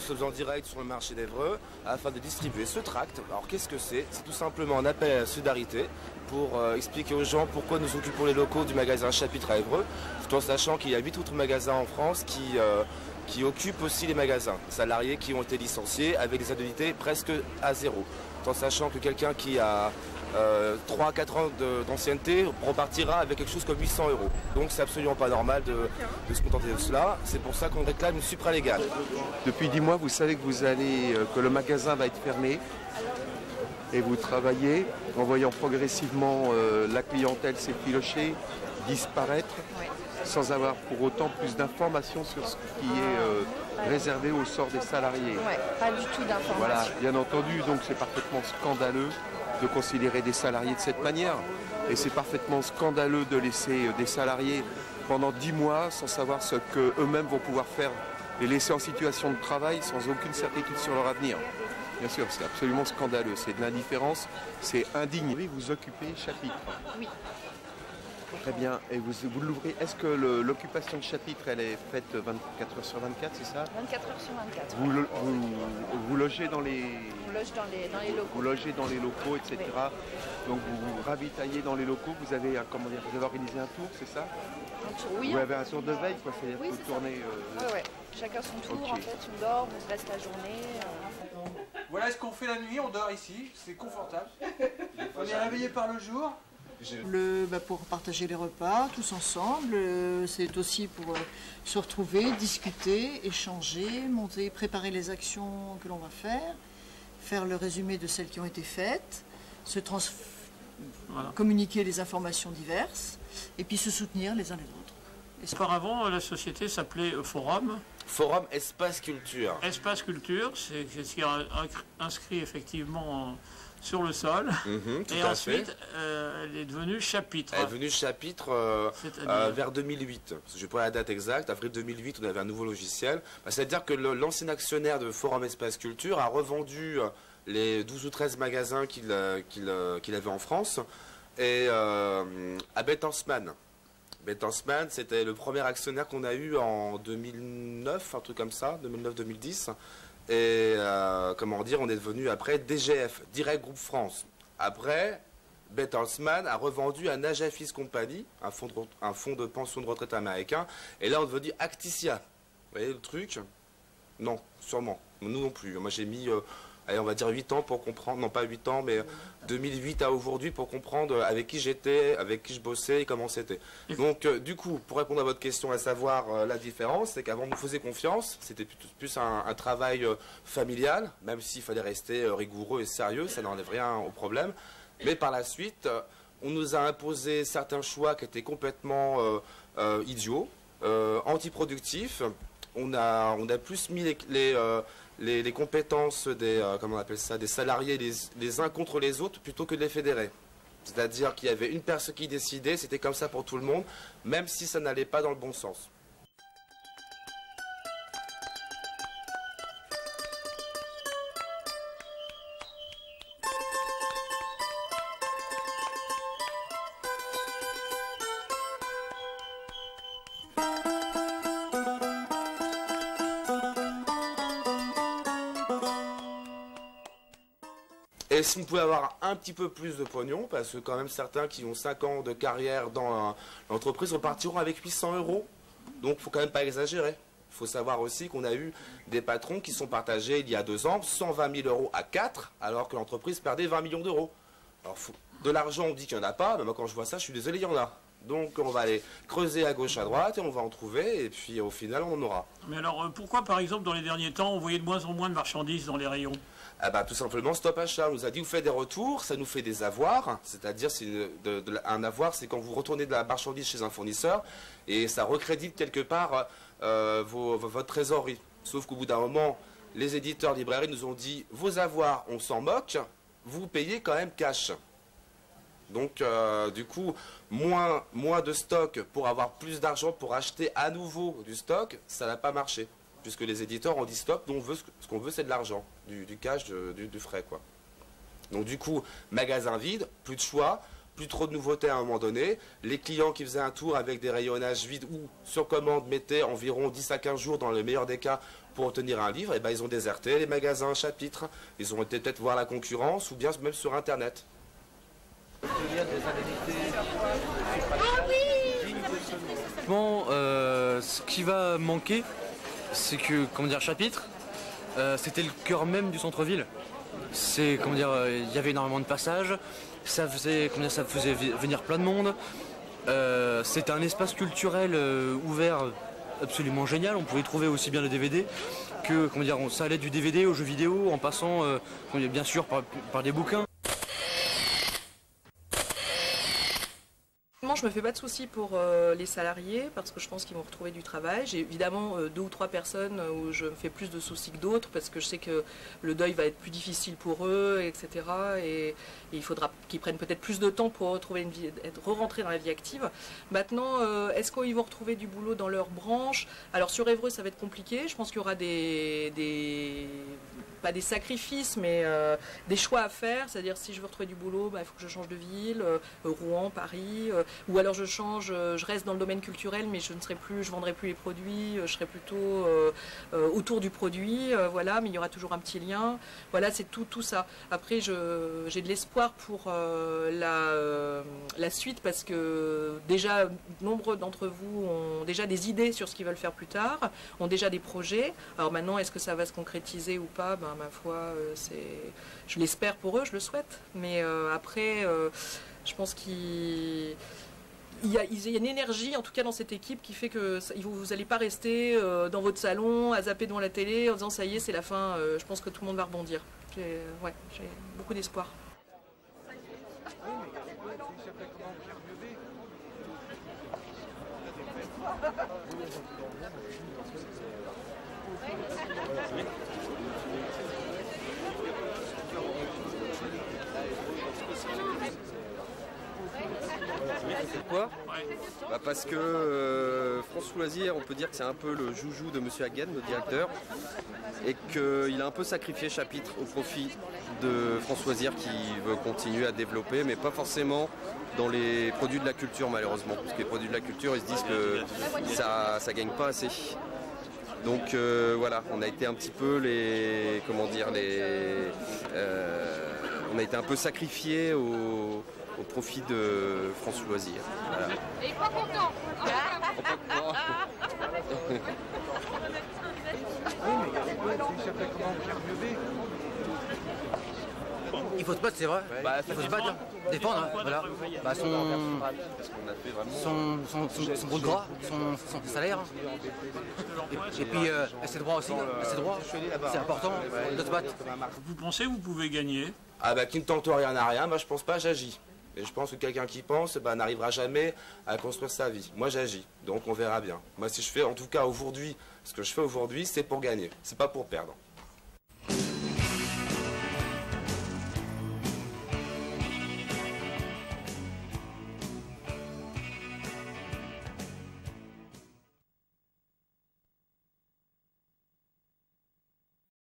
sommes en direct sur le marché d'Évreux afin de distribuer ce tract. Alors qu'est-ce que c'est? C'est tout simplement un appel à la solidarité pour expliquer aux gens pourquoi nous occupons les locaux du magasin Chapitre à Évreux, tout en sachant qu'il y a 8 autres magasins en France qui occupent aussi les magasins. Salariés qui ont été licenciés avec des indemnités presque à zéro. Tout en sachant que quelqu'un qui a 3 à 4 ans d'ancienneté repartira avec quelque chose comme 800 €. Donc c'est absolument pas normal de se contenter de cela. C'est pour ça qu'on réclame une supralégale. Depuis 10 mois, vous savez que le magasin va être fermé et vous travaillez en voyant progressivement la clientèle s'effilocher, disparaître, sans avoir pour autant plus d'informations sur ce qui est réservé au sort des salariés. Ouais, pas du tout d'informations. Voilà, bien entendu, donc c'est parfaitement scandaleux de considérer des salariés de cette manière. Et c'est parfaitement scandaleux de laisser des salariés pendant 10 mois sans savoir ce qu'eux-mêmes vont pouvoir faire, les laisser en situation de travail sans aucune certitude sur leur avenir. Bien sûr, c'est absolument scandaleux, c'est de l'indifférence, c'est indigne. Vous occupez Chapitre. Oui. Très bien, et vous l'ouvrez. Est-ce que l'occupation de Chapitre, elle est faite 24 heures sur 24, c'est ça? 24 heures sur 24. Vous logez dans les... On loge dans les locaux. Vous logez dans les locaux, etc. Oui. Donc vous vous ravitaillez dans les locaux, vous avez, vous avez organisé un tour, c'est ça? Un tour, oui. Vous avez un tour de veille, quoi, c'est-à-dire Oui, que vous c'est ça. tournez... Ouais. Chacun son tour, Ok. en fait, on dort, on se reste la journée. Voilà ce qu'on fait la nuit, on dort ici, c'est confortable. On est réveillé par le jour. Pour partager les repas tous ensemble, c'est aussi pour se retrouver, discuter, échanger, monter, préparer les actions que l'on va faire le résumé de celles qui ont été faites, communiquer les informations diverses et puis se soutenir les uns les autres. Auparavant, la société s'appelait Forum. Forum Espace Culture. Espace Culture, c'est ce qui est inscrit effectivement sur le sol. Tout et à ensuite, fait. elle est devenue Chapitre. Elle est devenue Chapitre vers 2008. Je n'ai pas la date exacte. Avril 2008, on avait un nouveau logiciel. C'est-à-dire que l'ancien actionnaire de Forum Espace Culture a revendu les 12 ou 13 magasins qu'il avait en France et à Bertelsmann. Bertelsmann, c'était le premier actionnaire qu'on a eu en 2009, un truc comme ça, 2009-2010. Et on est devenu après DGF, Direct Group France. Après, Bertelsmann a revendu à Najafis Company, un fonds de pension de retraite américain. Et là, on est devenu Acticia. Vous voyez le truc? Non, sûrement. Nous non plus. Moi, j'ai mis... allez, on va dire 8 ans pour comprendre, non pas 8 ans, mais 2008 à aujourd'hui pour comprendre avec qui j'étais, avec qui je bossais et comment c'était. Donc, du coup, pour répondre à votre question, à savoir la différence, c'est qu'avant on nous faisait confiance, c'était plus un travail familial, même s'il fallait rester rigoureux et sérieux, ça n'enlève rien au problème. Mais par la suite, on nous a imposé certains choix qui étaient complètement idiots, antiproductifs. On a plus mis les compétences des salariés les uns contre les autres plutôt que de les fédérer. C'est-à-dire qu'il y avait une personne qui décidait, c'était comme ça pour tout le monde, même si ça n'allait pas dans le bon sens. Et si on pouvait avoir un petit peu plus de pognon, parce que quand même certains qui ont 5 ans de carrière dans l'entreprise repartiront avec 800 €. Donc il ne faut quand même pas exagérer. Il faut savoir aussi qu'on a eu des patrons qui sont partagés il y a 2 ans 120 000 € à 4, alors que l'entreprise perdait 20 millions d'euros. Alors de l'argent, on dit qu'il n'y en a pas, mais moi quand je vois ça, je suis désolé, il y en a. Donc on va aller creuser à gauche, à droite, et on va en trouver, et puis au final on en aura. Mais alors pourquoi par exemple dans les derniers temps on voyait de moins en moins de marchandises dans les rayons? Ah bah, tout simplement, Stop Achat nous a dit vous faites des retours, ça nous fait des avoirs, c'est-à-dire un avoir, c'est quand vous retournez de la marchandise chez un fournisseur et ça recrédite quelque part votre trésorerie. Sauf qu'au bout d'un moment, les éditeurs librairies nous ont dit vos avoirs, on s'en moque, vous payez quand même cash. Donc du coup, moins de stock pour avoir plus d'argent pour acheter à nouveau du stock, ça n'a pas marché. Puisque les éditeurs ont dit stop, nous ce qu'on veut c'est de l'argent, du cash, du frais quoi. Donc du coup, magasin vide, plus de choix, plus trop de nouveautés à un moment donné. Les clients qui faisaient un tour avec des rayonnages vides ou sur commande mettaient environ 10 à 15 jours dans le meilleur des cas pour obtenir un livre, et ben, ils ont déserté les magasins chapitres. Ils ont été peut-être voir la concurrence ou bien même sur Internet. Bon, ce qui va manquer, c'est que, comment dire, Chapitre, c'était le cœur même du centre-ville. C'est, comment dire, il y avait énormément de passages, ça faisait, comment dire, ça faisait venir plein de monde. C'était un espace culturel ouvert absolument génial. On pouvait y trouver aussi bien le DVD que, comment dire, ça allait du DVD aux jeux vidéo en passant, bien sûr, par des bouquins. Je me fais pas de soucis pour les salariés parce que je pense qu'ils vont retrouver du travail. J'ai évidemment 2 ou 3 personnes où je me fais plus de soucis que d'autres parce que je sais que le deuil va être plus difficile pour eux, etc. Et il faudra qu'ils prennent peut-être plus de temps pour retrouver une vie, re-rentrer dans la vie active. Maintenant, est-ce qu'ils vont retrouver du boulot dans leur branche? Alors sur Évreux, ça va être compliqué. Je pense qu'il y aura pas des sacrifices, mais des choix à faire. C'est-à-dire si je veux retrouver du boulot, il faut que je change de ville, Rouen, Paris, ou alors je reste dans le domaine culturel, mais je vendrai plus les produits, je serai plutôt autour du produit, voilà, mais il y aura toujours un petit lien. Voilà, c'est tout ça. Après, j'ai de l'espoir pour la suite parce que déjà, nombreux d'entre vous ont déjà des idées sur ce qu'ils veulent faire plus tard, ont déjà des projets. Alors maintenant, est-ce que ça va se concrétiser ou pas? Ma foi, je l'espère pour eux, je le souhaite. Mais après, je pense qu'il y a une énergie, en tout cas dans cette équipe, qui fait que vous n'allez pas rester dans votre salon à zapper devant la télé en disant ça y est, c'est la fin. Je pense que tout le monde va rebondir. J'ai beaucoup d'espoir. Pourquoi? Parce que France Loisirs, on peut dire que c'est un peu le joujou de Monsieur Hagen, notre directeur, et qu'il a un peu sacrifié Chapitre au profit de France Loisirs qui veut continuer à développer, mais pas forcément dans les produits de la culture malheureusement, parce que les produits de la culture, ils se disent que ça gagne pas assez. Donc voilà, on a été un petit peu on a été un peu sacrifié au profit de France Loisirs. Voilà. Et pas content. Il faut se battre, c'est vrai. Il faut se battre, défendre. Hein. Voilà. Son bout de gras, son salaire. Et puis ses droits aussi. Ses droits, c'est important de se battre. Vous pensez que vous pouvez gagner? Qui ne tente rien à rien, je pense pas, j'agis. Et je pense que quelqu'un qui pense n'arrivera jamais à construire sa vie. Moi j'agis, donc on verra bien. Moi si je fais, en tout cas aujourd'hui, ce que je fais aujourd'hui, c'est pour gagner, c'est pas pour perdre.